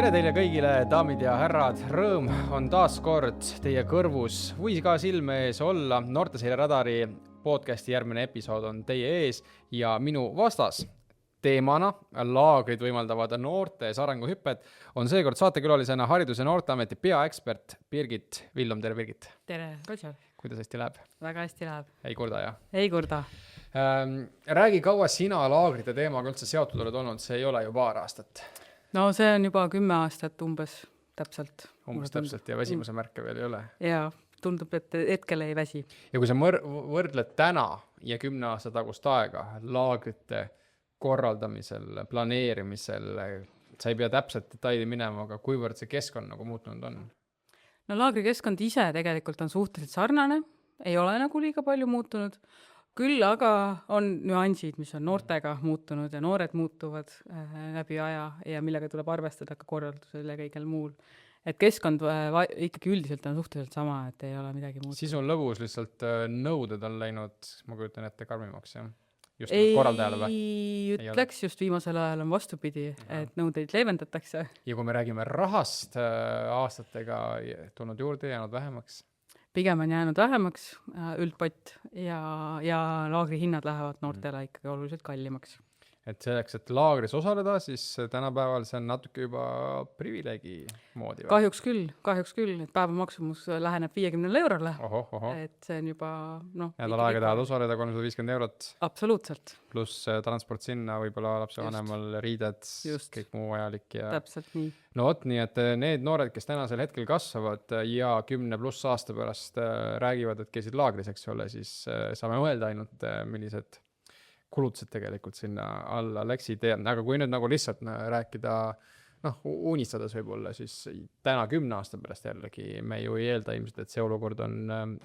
Tere teile kõigile, daamid ja härrad, rõõm on taas kord teie kõrvus või ka silme ees olla. Noorteseire Radari podcasti järgmine episood on teie ees ja minu vastas teemana laagrid võimaldavad noortes arenguhüpped on seekord saatekülalisena Haridus- ja Noorteameti peaekspert Birgit Villum. Tere Birgit! Tere, Roger! Kuidas hästi läheb? Väga hästi läheb. Ei kurda, jah? Ei kurda. Räägi, kaua sina laagrite teemaga üldse seotud oled olnud, see ei ole ju paar aastat. No see on juba 10 aastat umbes täpselt. Umbes täpselt ja väsimuse märke veel ei ole. Jaa, tundub, et hetkel ei väsi. Ja kui sa võrdled täna ja 10 aasta tagust aega laagrite korraldamisel, planeerimisel, sa ei pea täpselt detaili minema, aga kuivõrd see keskkond nagu muutunud on? No laagrikeskkond ise tegelikult on suhteliselt sarnane, ei ole nagu liiga palju muutunud. Küll aga on nüansid, mis on noortega muutunud ja noored muutuvad läbi aja ja millega tuleb arvestada ka korraldusel ja kõigel muul. Et keskkond ikkagi üldiselt on suhteliselt sama, et ei ole midagi muutunud. Siis on lõbus, lihtsalt nõuded on läinud, ma kujutan ette, karmimaks, jah? Just korraldajale või? Ei ütleks, just viimasel ajal on vastupidi, et nõudeid leevendatakse. Ja kui me räägime rahast, aastatega tulnud juurde, jäänud vähemaks? Pigem on jäänud vähemaks üldpott ja laagri hinnad lähevad noortele ikkagi oluliselt kallimaks. Et selleks, et laagris osaleda, siis tänapäeval see on natuke juba privileegi moodi või? Kahjuks küll, et päeva maksumus läheneb 50 eurole. Oho. Et see on juba... Nädal aega tahad osaleda 350 eurot. Absoluutselt. Pluss transport sinna, võib-olla lapsevanemal riided, kõik muu vajalik. Ja... Täpselt nii. No vot, nii et need noored, kes tänasel hetkel kasvavad ja 10+ aasta pärast räägivad, et käisid laagris, eks ole, siis saame mõelda ainult, millised kulutused tegelikult sinna alla läksid. Aga kui nüüd nagu lihtsalt rääkida, unistades võib-olla, siis täna 10 aasta pärast jällegi me ju ei eelda ilmselt, et see olukord on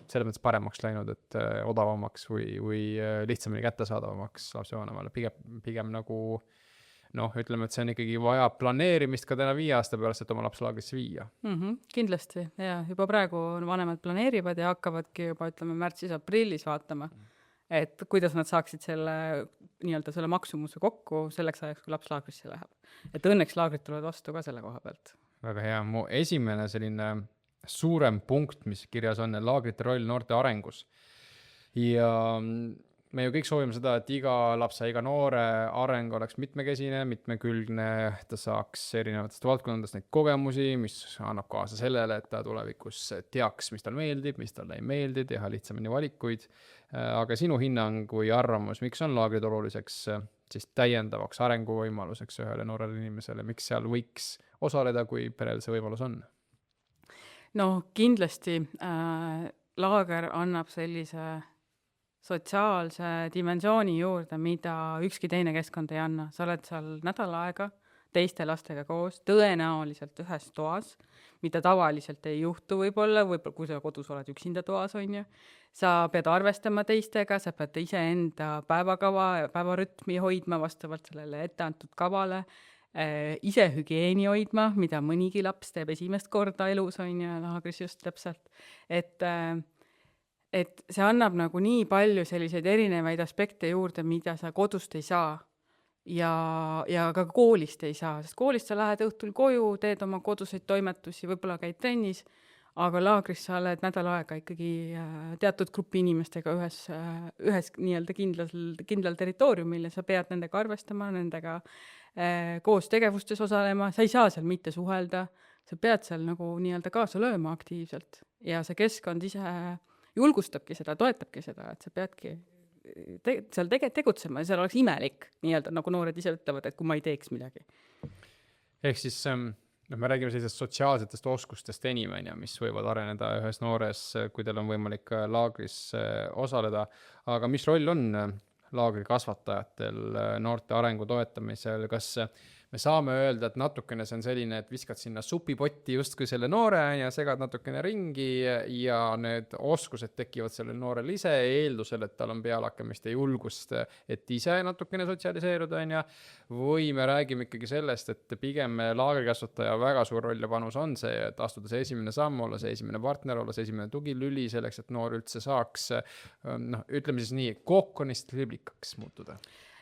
selles mõttes paremaks läinud, et odavamaks või lihtsamini kättesaadavamaks lapsevanemale. Pigem nagu, ütleme, et see on ikkagi vaja planeerimist ka täna 5 aasta pärast, et oma laps laagrisse viia. Kindlasti, ja juba praegu vanemad planeerivad ja hakkavadki juba, ütleme, märtsis-aprillis vaatama. Et kuidas nad saaksid selle maksumuse kokku selleks ajaks, kui laps laagrisse läheb. Et õnneks laagrid tulevad vastu ka selle koha pealt. Väga hea. Mu esimene selline suurem punkt, mis kirjas on laagrite roll noorte arengus. Ja me ju kõik soovime seda, et iga lapse, iga noore areng oleks mitmekesine, mitmekülgne, ta saaks erinevatest valdkondadest neid kogemusi, mis annab kaasa sellele, et ta tulevikus teaks, mis tal meeldib, mis talle ei meeldi, teha lihtsamini valikuid. Aga sinu hinnang või arvamus, miks on laagrid oluliseks siis täiendavaks arenguvõimaluseks ühele noorele inimesele, miks seal võiks osaleda, kui perel see võimalus on? No kindlasti laager annab sellise sotsiaalse dimensiooni juurde, mida ükski teine keskkond ei anna. Sa oled seal nädal aega teiste lastega koos, tõenäoliselt ühes toas, mida tavaliselt ei juhtu võib-olla, kui sa kodus oled üksinda toas, on ju. Sa pead arvestama teistega, sa pead ise enda päevakava ja päevarütmi hoidma vastavalt sellele etteantud kavale, ise hügieeni hoidma, mida mõnigi laps teeb esimest korda elus, on ju, laagris just täpselt. Et see annab nagu nii palju selliseid erinevaid aspekte juurde, mida sa kodust ei saa ja ka koolist ei saa, sest koolist sa lähed õhtul koju, teed oma koduseid toimetusi, võib-olla käid trennis, aga laagris sa oled nädal aega ikkagi teatud grupi inimestega ühes nii-öelda kindlal territooriumil ja sa pead nendega arvestama, nendega koos tegevustes osalema, sa ei saa seal mitte suhelda, sa pead seal nagu nii-öelda kaasa lööma aktiivselt ja see keskkond ise julgustabki seda, toetabki seda, et sa peadki seal tegutsema ja seal oleks imelik, nii-öelda nagu noored ise ütlevad, et kui ma ei teeks midagi. Ehk siis me räägime sellisest sotsiaalsetest oskustest enimene, mis võivad areneda ühes noores, kui teil on võimalik laagris osaleda. Aga mis roll on laagri kasvatajatel noorte arengu toetamisel? Kas me saame öelda, et natukene see on selline, et viskad sinna supipotti justkui selle noore ja segad natukene ringi ja need oskused tekivad sellel noorel ise eeldusel, et tal on pealakkamist ja julgust, et ise natukene sotsialiseeruda, või me räägime ikkagi sellest, et pigem laagrikasvataja väga suur roll ja panus on see, et astuda see esimene samm, olla see esimene partner, olla see esimene tugilüli selleks, et noor üldse saaks, ütleme siis nii, kookonist liblikaks muutuda.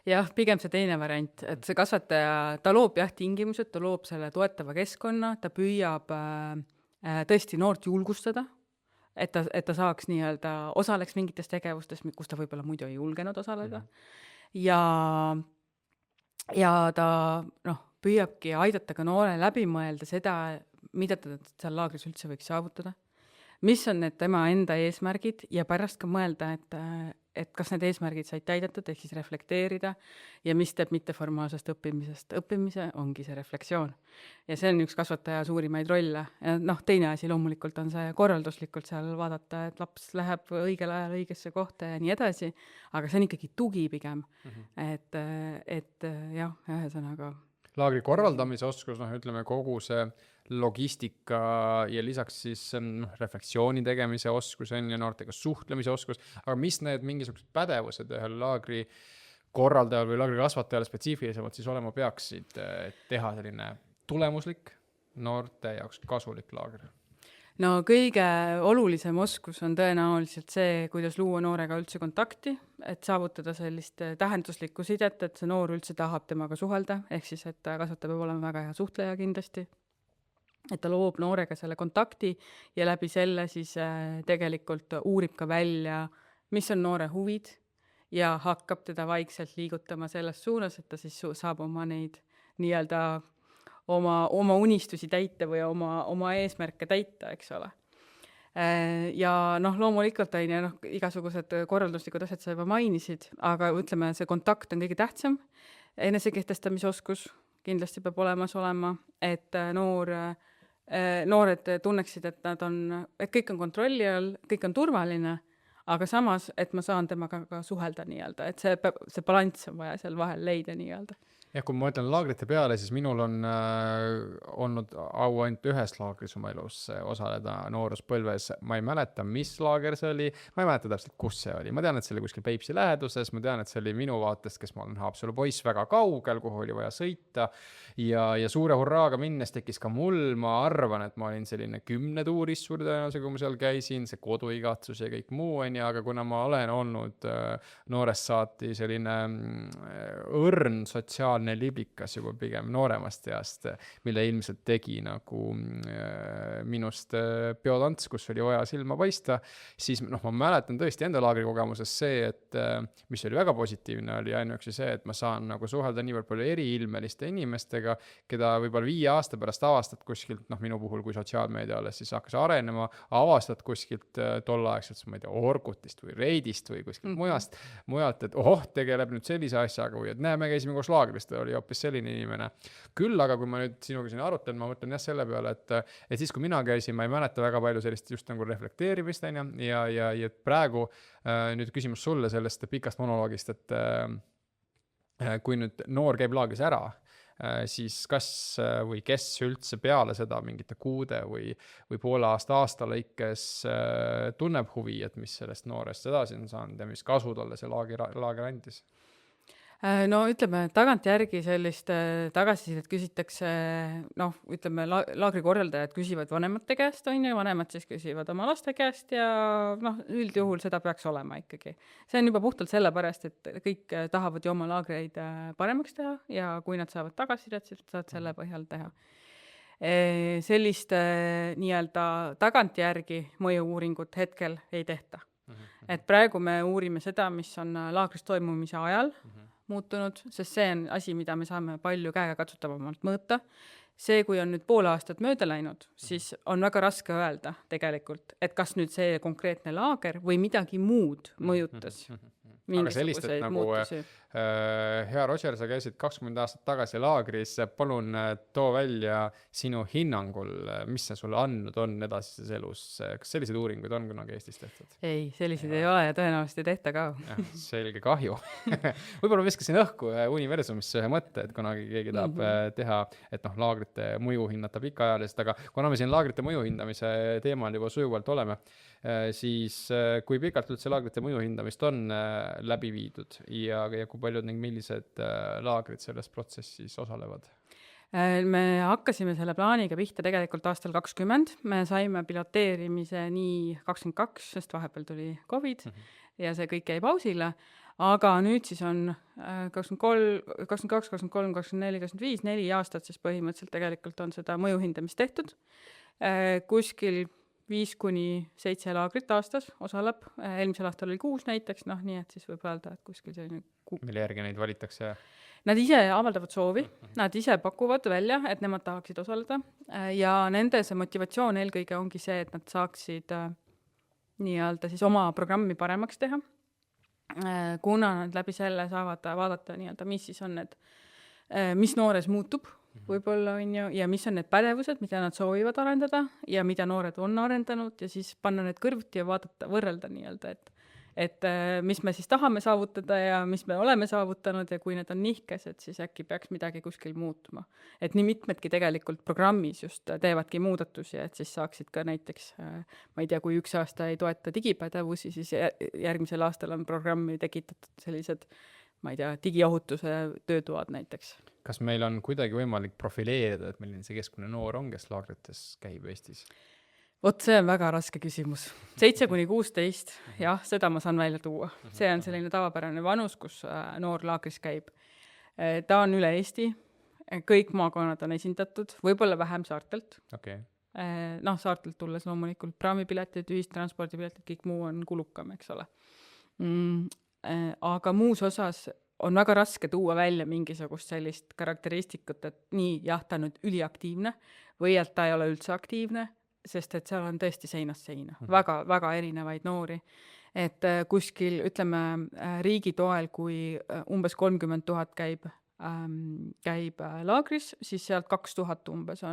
jah, pigem see teine variant, et see kasvataja, ta loob jah tingimused, ta loob selle toetava keskkonna, ta püüab tõesti noort julgustada, et ta saaks nii-öelda osaleks mingites tegevustes, kus ta võib-olla muidu ei julgenud osaleda. Ja ta püüabki aidata ka noore läbi mõelda seda, mida ta seal laagris üldse võiks saavutada, mis on need tema enda eesmärgid ja pärast ka mõelda, et kas need eesmärgid said täidetud, ehk siis reflekteerida ja mis teeb mitteformaalsest õppimisest. Õppimise ongi see reflektsioon. Ja see on üks kasvataja suurimaid rolle. Ja teine asi loomulikult on see korralduslikult seal vaadata, et laps läheb õigel ajal õigesse kohta ja nii edasi, aga see on ikkagi tugi pigem. Et jah, ühesõnaga. Laagri korraldamise oskus, ütleme kogu see logistika ja lisaks siis reflektsiooni tegemise oskus ja noortega suhtlemise oskus, aga mis need mingisugused pädevused ühel laagri korraldajal või laagri kasvatajal spetsiifilisemalt siis olema peaksid, et teha selline tulemuslik, noorte jaoks kasulik laager? No kõige olulisem oskus on tõenäoliselt see, kuidas luua noorega üldse kontakti, et saavutada sellist tähenduslikku sidet, et see noor üldse tahab temaga suhelda, ehk siis, et kasvataja peab olema väga hea suhtleja kindlasti, et ta loob noorega selle kontakti ja läbi selle siis tegelikult uurib ka välja, mis on noore huvid ja hakkab teda vaikselt liigutama selles suunas, et ta siis saab oma neid nii-öelda oma unistusi täita või oma eesmärke täita, eks ole. Ja loomulikult on igasugused korralduslikud asjad sa juba mainisid, aga ütleme, see kontakt on kõige tähtsam. Enesekehtestamisoskus kindlasti peab olemas olema, et noored tunneksid, et kõik on kontrolli all, kõik on turvaline, aga samas, et ma saan temaga ka suhelda nii-öelda, et see balanss on vaja seal vahel leida nii-öelda. Ja kui ma mõtlen laagrite peale, siis minul on olnud au ainult ühes laagris oma elus osaleda nooruspõlves. Ma ei mäleta, mis laager see oli, ma ei mäleta täpselt, kus see oli. Ma tean, et see oli kuskil Peipsi läheduses, ma tean, et see oli minu vaatest, kes ma olen Haapsalu poiss, väga kaugel, kuhu oli vaja sõita ja suure hurraaga minnes tekkis ka mul, ma arvan, et ma olin selline 10 tuurist suure tõenäosusega, kui ma seal käisin, see koduigatsus ja kõik muu on, aga kuna ma olen olnud noorest saati selline õrn sotsiaalne liblikas juba pigem nooremast east, mille ilmselt tegi nagu minust peotants, kus oli vaja silma paista, siis ma mäletan tõesti enda laagri kogemuses see, et mis oli väga positiivne, oli ainuüksi see, et ma saan nagu suhelda niivõrd palju eriilmeliste inimestega, keda võib-olla 5 aasta pärast avastad kuskilt, minu puhul kui sotsiaalmeedia alles siis hakkas arenema, avastad kuskilt tolleaegselt, ma ei tea, Orkutist või Reidist või kuskilt mujalt, et tegeleb nüüd sellise asjaga või et me käisime koos laagrist, oli hoopis selline inimene. Küll aga kui ma nüüd sinuga siin arutan, ma mõtlen selle peale, et siis kui mina käisin, ma ei mäleta väga palju sellist just nagu reflekteerimist ja praegu nüüd küsimus sulle sellest pikast monoloogist, et kui nüüd noor käib laagris ära, siis kas või kes üldse peale seda mingite kuude või poole aasta lõikes tunneb huvi, et mis sellest noorest edasi on saanud ja mis kasu talle see laager andis? No ütleme, tagantjärgi sellist tagasisidet küsitakse, ütleme, laagri korraldajad küsivad vanemate käest, vanemad siis küsivad oma laste käest ja üldjuhul seda peaks olema ikkagi. See on juba puhtalt sellepärast, et kõik tahavad ju oma laagreid paremaks teha ja kui nad saavad tagasisidet, siis saavad selle põhjal teha. Sellist nii-öelda tagantjärgi mõju-uuringut hetkel ei tehta. Et praegu me uurime seda, mis on laagris toimumise ajal muutunud, sest see on asi, mida me saame palju käega katsutavamalt mõõta. See, kui on nüüd pool aastat mööda läinud, siis on väga raske öelda tegelikult, et kas nüüd see konkreetne laager või midagi muud mõjutas mingisuguseid muutusi. Hea Roger, sa käisid 20 aastat tagasi laagris, palun too välja sinu hinnangul, mis see sulle andnud on edasises elus. Kas selliseid uuringuid on kunagi Eestis tehtud? Ei, selliseid ei ole ja tõenäoliselt ei tehta ka. Selge kahju. Võib-olla viskasin õhku universumisse ühe mõtte, et kunagi keegi tahab teha, et laagrite mõju hinnata pikaajalist, aga kuna me siin laagrite mõju hindamise teemal juba sujuvalt oleme, siis kui pikalt üldse laagrite mõju hindamist on läbi viidud ja kui paljud ning millised laagrid selles protsessis osalevad? Me hakkasime selle plaaniga pihta tegelikult aastal 20. Me saime piloteerimise nii 22, sest vahepeal tuli COVID ja see kõik jäi pausile, aga nüüd siis on 23, 22, 23, 24, 25, 4 aastat siis põhimõtteliselt tegelikult on seda mõjuhindamist tehtud. Kuskil 5-7 laagrit aastas osaleb, eelmisel aastal oli 6 näiteks, noh nii, et siis võib öelda, et kuskil selline mille järgi neid valitakse? Nad ise avaldavad soovi, nad ise pakuvad välja, et nemad tahaksid osaleda ja nende see motivatsioon eelkõige ongi see, et nad saaksid nii-öelda siis oma programmi paremaks teha, kuna nad läbi selle saavad vaadata nii-öelda, mis siis on need, mis noores muutub võib-olla on ju, ja mis on need pädevused, mida nad soovivad arendada ja mida noored on arendanud ja siis panna need kõrvuti ja vaadata, võrrelda nii-öelda, et mis me siis tahame saavutada ja mis me oleme saavutanud ja kui need on nihkesed, siis äkki peaks midagi kuskil muutuma. Et nii mitmedki tegelikult programmis just teevadki muudatusi, et siis saaksid ka näiteks, ma ei tea, kui 1 aasta ei toeta digipädevusi, siis järgmisel aastal on programmi tekitatud sellised, ma ei tea, digiohutuse töötoad näiteks. Kas meil on kuidagi võimalik profileerida, et milline see keskmine noor on, kes laagrites käib Eestis? Vot see on väga raske küsimus. 7-16, jah, seda ma saan välja tuua. See on selline tavapärane vanus, kus noor laagris käib. Ta on üle Eesti, kõik maakonnad on esindatud, võib-olla vähem saartelt. Okay. Noh, saartelt tulles loomulikult praamipiletid, ühistranspordipiletid, kõik muu on kulukam, eks ole. Aga muus osas on väga raske tuua välja mingisugust sellist karakteristikut, et nii, jah, ta on nüüd üliaktiivne või et ta ei ole üldse aktiivne, sest et seal on tõesti seinast seina. Väga, väga erinevaid noori. Et kuskil, ütleme, riigi toel, kui umbes 30 000 käib laagris, siis sealt 2000 umbes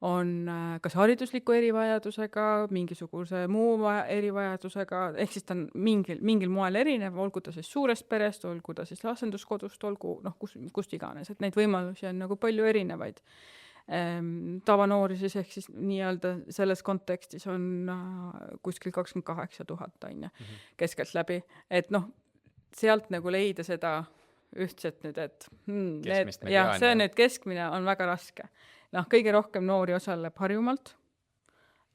on kas haridusliku erivajadusega, mingisuguse muu erivajadusega, ehk siis ta on mingil moel erinev, olgu ta siis suurest perest, olgu ta siis asenduskodust, olgu kust iganes, et neid võimalusi on nagu palju erinevaid. Tavanoori siis ehk siis nii-öelda selles kontekstis on kuskil 28 000 on ju, keskelt läbi, et noh, sealt nagu leida seda ühtset nüüd, et see on nüüd keskmine on väga raske. Noh, kõige rohkem noori osaleb Harjumaalt,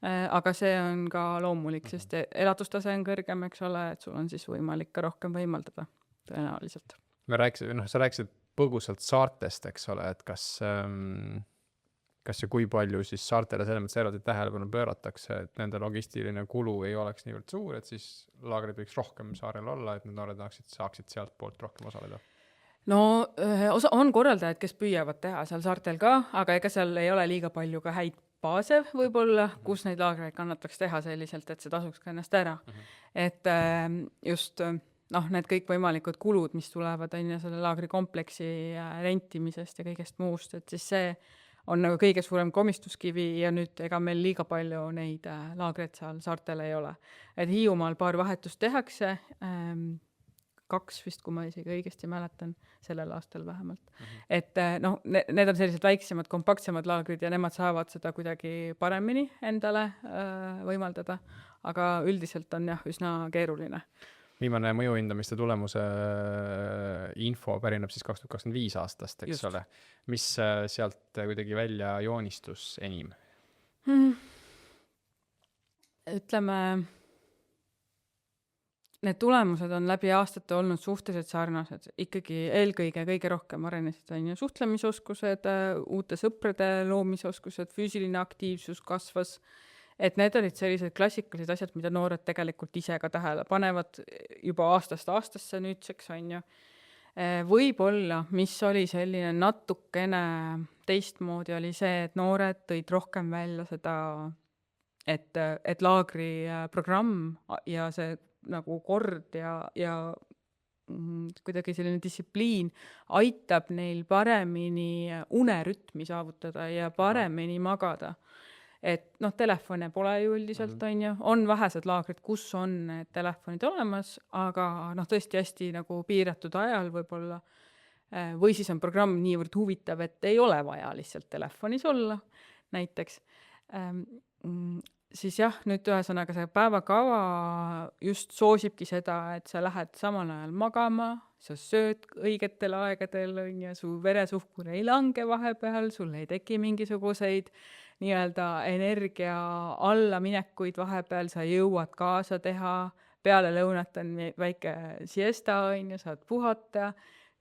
aga see on ka loomulik, sest elatustase on kõrgem, eks ole, et sul on siis võimalik ka rohkem võimaldada tõenäoliselt. Sa rääkisid põgusalt saartest, eks ole, et kas ja kui palju siis saartele selles mõttes eraldi tähelepanu pööratakse, et nende logistiline kulu ei oleks niivõrd suur, et siis laagrid võiks rohkem saarel olla, et need noored saaksid sealt poolt rohkem osaleda? No on korraldajad, kes püüavad teha seal saartel ka, aga ega seal ei ole liiga palju ka häid baase võib-olla, kus neid laagreid kannataks teha selliselt, et see tasuks ka ennast ära. Et just need kõik võimalikud kulud, mis tulevad selle laagrikompleksi rentimisest ja kõigest muust, et siis see on nagu kõige suurem komistuskivi ja nüüd ega meil liiga palju neid laagreid seal saartel ei ole. Et Hiiumaal paar vahetust tehakse, 2 vist, kui ma isegi õigesti mäletan, sellel aastal vähemalt. Et need on sellised väiksemad, kompaktsemad laagrid ja nemad saavad seda kuidagi paremini endale võimaldada, aga üldiselt on jah, üsna keeruline. Viimane mõjuhindamiste tulemuse info pärineb siis 2025 aastast, eks ole. Mis sealt kuidagi välja joonistus enim? Ütleme, need tulemused on läbi aastate olnud suhteliselt sarnased. Ikkagi eelkõige kõige rohkem arenesid suhtlemisoskused, uute sõprade loomisoskused, füüsiline aktiivsus kasvas. Et need olid sellised klassikalised asjad, mida noored tegelikult ise ka tähele panevad juba aastast aastasse nüüdseks on ju. Võib-olla, mis oli selline natukene teistmoodi, oli see, et noored tõid rohkem välja seda, et laagri programm ja see nagu kord ja kuidagi selline distsipliin aitab neil paremini unerütmi saavutada ja paremini magada. Et telefone pole ju üldiselt on ju, on vähesed laagrid, kus on need telefonid olemas, aga tõesti hästi nagu piiratud ajal võib-olla, või siis on programm niivõrd huvitav, et ei ole vaja lihtsalt telefonis olla näiteks. Siis jah, nüüd ühesõnaga see päevakava just soosibki seda, et sa lähed samal ajal magama, sa sööd õigetel aegadel ja su veresuhkur ei lange vahepeal, sul ei teki mingisuguseid nii-öelda energia allaminekuid vahepeal, sa jõuad kaasa teha peale lõunat on väike siesta, on ju, saad puhata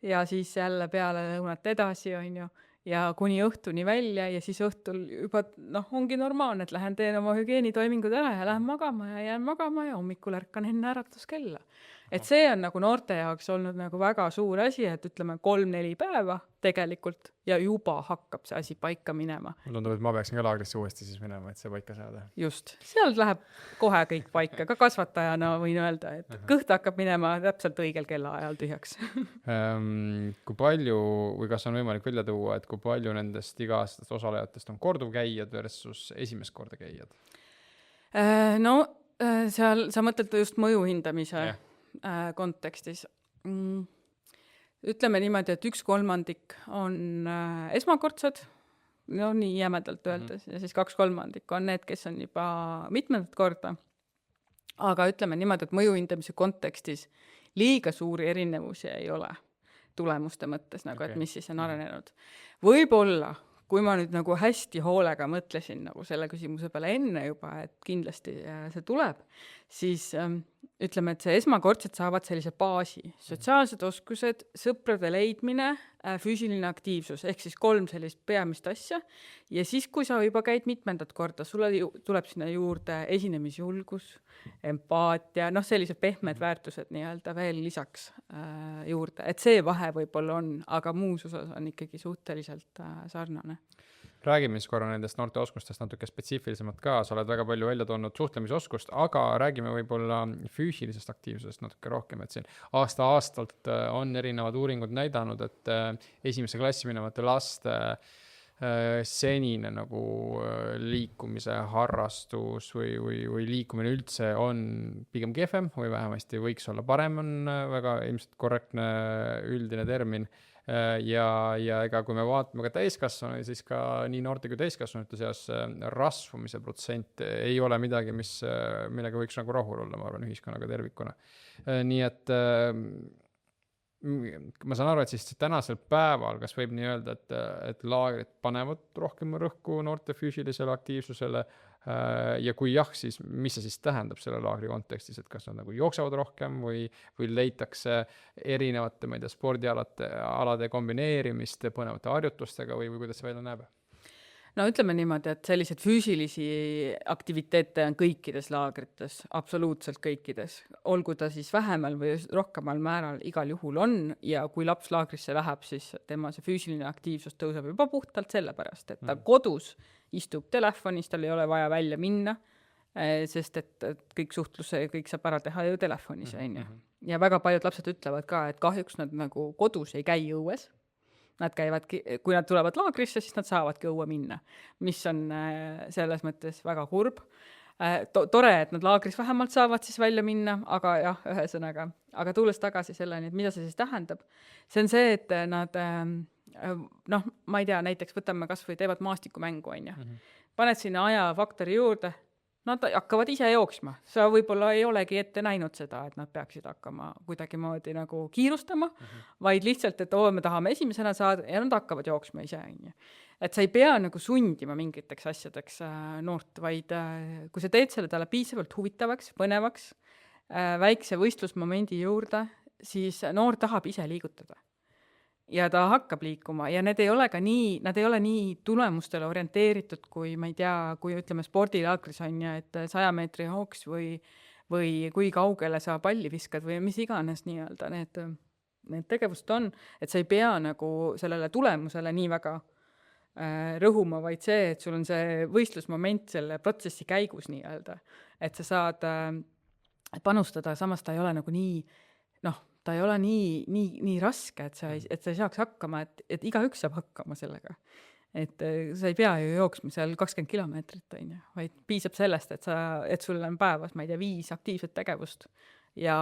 ja siis jälle peale lõunat edasi, on ju, ja kuni õhtuni välja ja siis õhtul juba, ongi normaalne, et lähen teen oma hügieenitoimingud ära ja lähen magama ja jään magama ja hommikul ärkan enne äratuskella. Et see on nagu noorte jaoks olnud nagu väga suur asi, et ütleme 3-4 päeva tegelikult ja juba hakkab see asi paika minema. Mul tundub, et ma peaksin ka laagrisse uuesti siis minema, et see paika saada. Just, seal läheb kohe kõik paika, ka kasvatajana võin öelda, et kõht hakkab minema täpselt õigel kellaajal tühjaks. Kui palju, või kas on võimalik välja tuua, et kui palju nendest iga-aastast osalejatest on korduvkäijad versus esimest korda käijad? Seal sa mõtled just mõju hindamise kontekstis. Ütleme niimoodi, et 1/3 on esmakordsed, nii jämedalt öeldes, ja siis 2/3 on need, kes on juba mitmendat korda. Aga ütleme niimoodi, et mõju hindamise kontekstis liiga suuri erinevusi ei ole tulemuste mõttes, nagu, et mis siis on arenenud. Võib-olla, kui ma nüüd nagu hästi hoolega mõtlesin nagu selle küsimuse peale enne juba, et kindlasti see tuleb, siis ütleme, et see esmakordsed saavad sellise baasi, sotsiaalsed oskused, sõprade leidmine, füüsiline aktiivsus, ehk siis 3 sellist peamist asja. Ja siis, kui sa juba käid mitmendat korda, sulle tuleb sinna juurde esinemisjulgus, empaatia, sellised pehmed väärtused nii-öelda veel lisaks juurde. Et see vahe võib-olla on, aga muus osas on ikkagi suhteliselt sarnane. Räägime siis korra nendest noorte oskustest natuke spetsiifilisemalt ka, sa oled väga palju välja toonud suhtlemisoskust, aga räägime võib-olla füüsilisest aktiivsusest natuke rohkem, et siin aasta-aastalt on erinevad uuringud näidanud, et esimesse klassi minevate laste senine nagu liikumise harrastus või liikumine üldse on pigem kehvem või vähemasti võiks olla parem, on väga ilmselt korrektne üldine termin. Ja ega kui me vaatame ka täiskasvanu, siis ka nii noorte kui täiskasvanute seas rasvumise protsent ei ole midagi, millega võiks nagu rahul olla, ma arvan, ühiskonnaga tervikuna. Nii et ma saan aru, et siis tänasel päeval, kas võib nii öelda, et laagrid panevad rohkem rõhku noorte füüsilisele aktiivsusele ja kui jah, siis mis see siis tähendab selle laagri kontekstis, et kas nad nagu jooksevad rohkem või leitakse erinevate, ma ei tea, spordialade kombineerimist põnevate harjutustega või kuidas see välja näeb? No ütleme niimoodi, et sellised füüsilisi aktiviteete on kõikides laagrites, absoluutselt kõikides. Olgu ta siis vähemal või rohkemal määral igal juhul on ja kui laps laagrisse läheb, siis tema see füüsiline aktiivsus tõuseb juba puhtalt sellepärast, et ta kodus istub telefonis, tal ei ole vaja välja minna, sest et kõik suhtluse ja kõik saab ära teha ju telefonis. Ja väga paljud lapsed ütlevad ka, et kahjuks nad nagu kodus ei käi õues. Nad käivadki, kui nad tulevad laagrisse, siis nad saavadki õue minna, mis on selles mõttes väga kurb. Tore, et nad laagris vähemalt saavad siis välja minna, aga jah, ühesõnaga. Aga tulles tagasi selleni, et mida see siis tähendab, see on see, et nad, ma ei tea, näiteks võtame kas või teevad maastikumängu, on ju. Paned sinna ajafaktori juurde, nad hakkavad ise jooksma. Sa võib-olla ei olegi ette näinud seda, et nad peaksid hakkama kuidagimoodi nagu kiirustama, vaid lihtsalt, et me tahame esimesena saada ja nad hakkavad jooksma ise. Et sa ei pea nagu sundima mingiteks asjadeks noort, vaid kui sa teed selle talle piisavalt huvitavaks, põnevaks, väikse võistlusmomendi juurde, siis noor tahab ise liigutada. Ja ta hakkab liikuma ja need ei ole ka nii, nad ei ole nii tulemustele orienteeritud, kui ma ei tea, kui ütleme spordilaagris on ja et 100 meetri hooks või kui kaugele sa palli viskad või mis iganes nii-öelda need tegevused on, et sa ei pea nagu sellele tulemusele nii väga rõhuma, vaid see, et sul on see võistlusmoment selle protsessi käigus nii-öelda, et sa saad panustada, samas ta ei ole nagu nii, ta ei ole nii raske, et sa ei saaks hakkama, et igaüks saab hakkama sellega. Et sa ei pea ju jooksma seal 20 kilomeetrit, vaid piisab sellest, et sul on päevas, ma ei tea, 5 aktiivset tegevust ja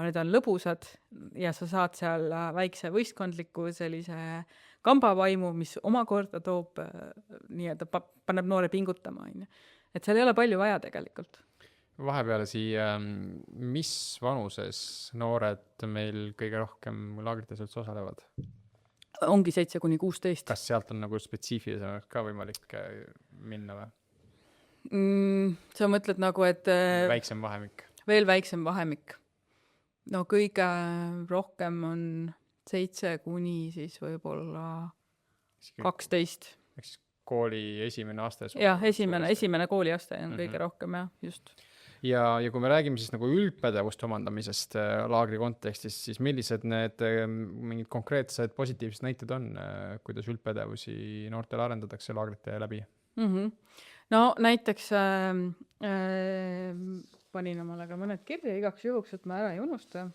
need on lõbusad ja sa saad seal väikse võistkondliku sellise kambavaimu, mis omakorda toob nii-öelda paneb noore pingutama. Et seal ei ole palju vaja tegelikult. Vahepeale mis vanuses noored meil kõige rohkem laagrites üldse osalevad? Ongi 7-16. Kas sealt on nagu spetsiifilisemalt ka võimalik minna või? Sa mõtled nagu, et väiksem vahemik? veel väiksem vahemik. No kõige rohkem on 7 kuni siis võib-olla 12. Ehk siis kooli esimene aste. Jah, esimene kooliaste on kõige rohkem, jah, just. Ja kui me räägime siis nagu üldpädevuste omandamisest laagri kontekstis, siis millised need mingid konkreetsed positiivsed näited on, kuidas üldpädevusi noortele arendatakse laagrite läbi? No näiteks panin omale ka mõned kirja igaks juhuks, et ma ära ei unusta.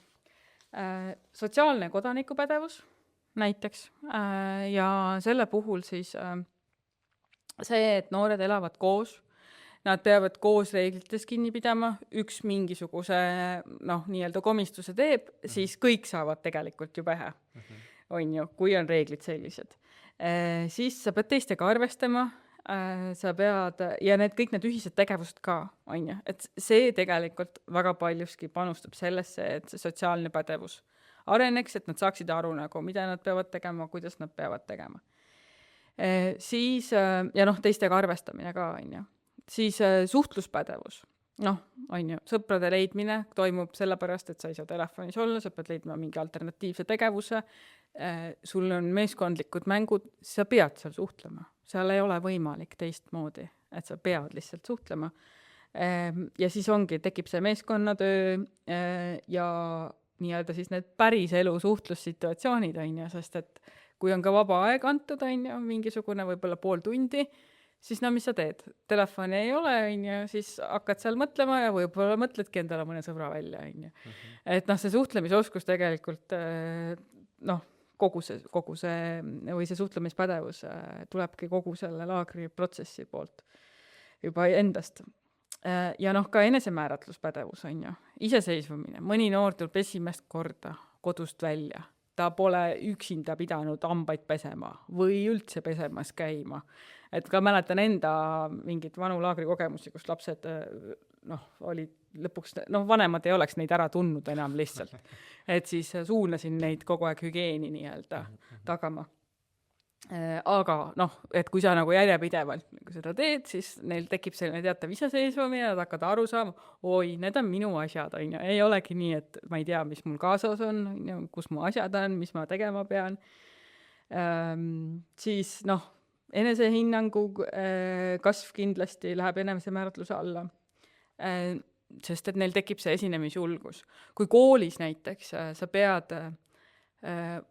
Sotsiaalne kodanikupädevus näiteks ja selle puhul siis see, et noored elavad koos, nad peavad koos reeglites kinni pidama, üks mingisuguse nii-öelda komistuse teeb, siis kõik saavad tegelikult ju pähe, on ju, kui on reeglid sellised. Siis sa pead teistega arvestama, sa pead, ja kõik need ühised tegevused ka, on ju, et see tegelikult väga paljuski panustab sellesse, et see sotsiaalne pädevus areneks, et nad saaksid aru nagu, mida nad peavad tegema, kuidas nad peavad tegema. Siis, ja teistega arvestamine ka, on ju. Siis suhtluspädevus, on ju, sõprade leidmine toimub sellepärast, et sa ei saa telefonis olla, sa pead leidma mingi alternatiivse tegevuse, sul on meeskondlikud mängud, sa pead seal suhtlema, seal ei ole võimalik teistmoodi, et sa pead lihtsalt suhtlema. Ja siis tekib see meeskonnatöö ja nii-öelda siis need päris elu suhtlussituatsioonid, on ju, sest et kui on ka vaba aeg antud, on ju, mingisugune võib-olla pool tundi, siis mis sa teed? Telefoni ei ole, on ju, siis hakkad seal mõtlema ja võib-olla mõtledki endale mõne sõbra välja, on ju. Et see suhtlemisoskus tegelikult, kogu see või see suhtlemispädevus tulebki kogu selle laagri protsessi poolt juba endast. Ja ka enesemääratluspädevus, on ju. Iseseisvumine. Mõni noor tuleb esimest korda kodust välja. Ta pole üksinda pidanud hambaid pesema või üldse pesemas käima. Et ka mäletan enda mingid vanu laagrikogemusi, kus lapsed olid lõpuks, vanemad ei oleks neid ära tundnud enam lihtsalt. Et siis suunasin neid kogu aeg hügeeni nii-öelda tagama. Aga et kui sa nagu järjepidevalt seda teed, siis neil tekib selline teatav iseseisvumine, nad hakkavad aru saama, oi, need on minu asjad, on ju. Ei olegi nii, et ma ei tea, mis mul kaasas on, kus mu asjad on, mis ma tegema pean. Siis enesehinnangu kasv kindlasti läheb enesemääratluse alla, sest et neil tekib see esinemisjulgus. Kui koolis näiteks sa pead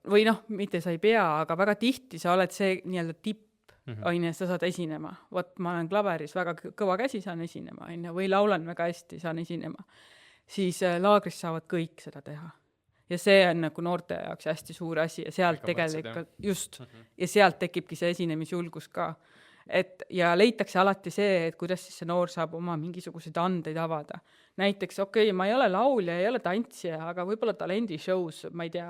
või mitte sa ei pea, aga väga tihti sa oled see nii-öelda tipp, on ju, sa saad esinema. Vot ma olen klaveris, väga kõva käsi saan esinema, on ju, või laulan väga hästi, saan esinema. Siis laagris saavad kõik seda teha. Ja see on nagu noorte jaoks hästi suur asi ja sealt tegelikult, just, ja sealt tekibki see esinemisjulgus ka. Ja leitakse alati see, et kuidas siis see noor saab oma mingisuguseid andeid avada. Näiteks, ma ei ole laulja, ei ole tantsija, aga võib-olla talendishows, ma ei tea,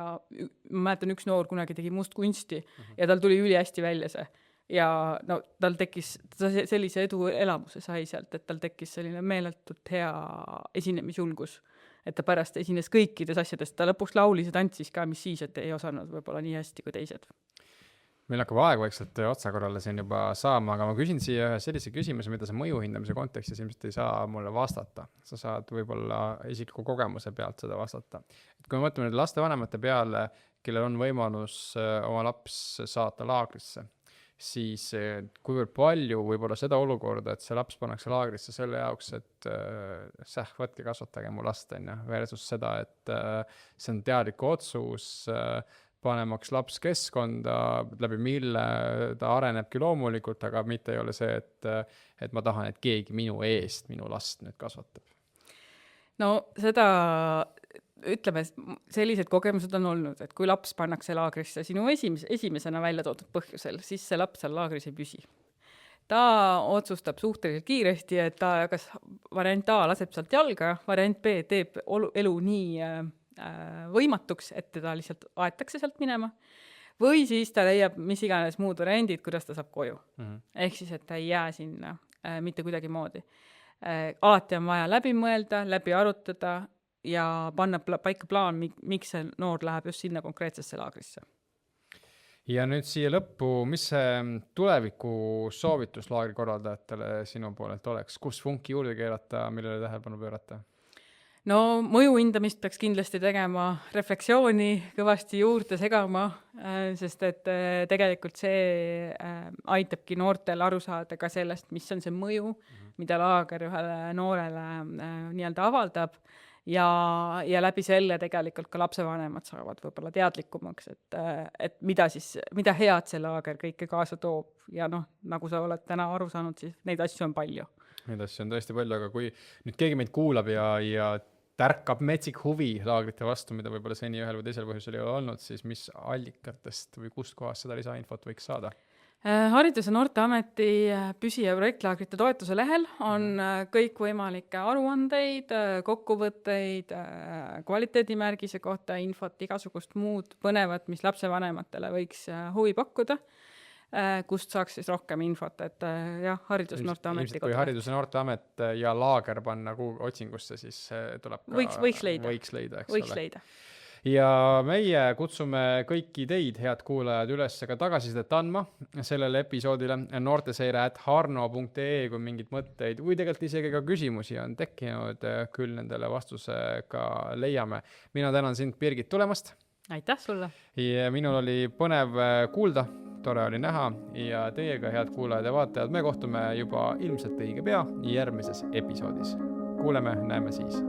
ma mäletan üks noor kunagi tegi mustkunsti ja tal tuli ülihästi välja see. Ja tal tekkis, sellise edu elamuse sai sealt, et tal tekkis selline meeletult hea esinemisjulgus, et ta pärast esines kõikides asjadest, ta lõpuks laulis ja tantsis ka, mis siis, et ei osanud võib-olla nii hästi kui teised. Meil hakkab aeg vaikselt otsa korrale siin juba saama, aga ma küsin siia ühe sellise küsimuse, mida sa mõjuhindamise kontekstis ilmselt ei saa mulle vastata. Sa saad võib-olla isikliku kogemuse pealt seda vastata. Et kui me mõtleme nüüd lastevanemate peale, kellel on võimalus oma laps saata laagrisse, siis kuivõrd palju võib-olla seda olukorda, et see laps pannakse laagrisse selle jaoks, et võtke kasvatage mu last, versus seda, et see on teadlik otsus, panemaks laps keskkonda, läbi mille ta arenebki loomulikult, aga mitte ei ole see, et ma tahan, et keegi minu eest minu last nüüd kasvatab. Seda, ütleme, sellised kogemused on olnud, et kui laps pannakse laagrisse sinu esimesena välja toodud põhjusel, siis see laps seal laagris ei püsi. Ta otsustab suhteliselt kiiresti, et ta kas variant A laseb sealt jalga, variant B teeb elu nii võimatuks, et teda lihtsalt aetakse sealt minema, või siis ta leiab mis iganes muud variandid, kuidas ta saab koju. Ehk siis, et ta ei jää sinna mitte kuidagi moodi. Alati on vaja läbi mõelda, läbi arutada ja panna paika plaan, miks see noor läheb just sinna konkreetsesse laagrisse. Ja nüüd siia lõppu, mis see tuleviku soovitus laagri korraldajatele sinu poolelt oleks? Kus funki juurde keerata, millele tähelepanu pöörata? no mõju hindamist peaks kindlasti tegema, refleksiooni kõvasti juurde segama, sest et tegelikult see aitabki noortel aru saada ka sellest, mis on see mõju, mida laager ühele noorele nii-öelda avaldab ja läbi selle tegelikult ka lapsevanemad saavad võib-olla teadlikumaks, et mida head see laager kõike kaasa toob ja noh, nagu sa oled täna aru saanud, siis neid asju on palju. Neid asju on tõesti palju, aga kui nüüd keegi meid kuulab ja tärkab metsik huvi laagrite vastu, mida võib-olla seni ühel või teisel põhjusel ei ole olnud, siis mis allikatest või kust kohast seda lisainfot võiks saada? Haridus- ja Noorteameti püsi- ja projektlaagrite toetuse lehel on kõikvõimalikke aruandeid, kokkuvõtteid, kvaliteedimärgise kohta infot, igasugust muud põnevat, mis lapsevanematele võiks huvi pakkuda, kust saaks siis rohkem infot, et jah, Haridus- ja Noorteameti ilmselt kui Haridus- ja Noorteamet ja laager panna otsingusse, siis tuleb ka võiks leida, eks ole. Ja meie kutsume kõiki teid, head kuulajad, üles ka tagasisidet andma sellele episoodile noorteseire@harno.ee, kui mingid mõtteid või tegelikult isegi ka küsimusi on tekkinud, küll nendele vastuse ka leiame. Mina tänan sind, Birgit, tulemast. Aitäh sulle! Ja minul oli põnev kuulda, tore oli näha ja teiega, head kuulajad ja vaatajad, me kohtume juba ilmselt õige pea järgmises episoodis. Kuuleme, näeme siis!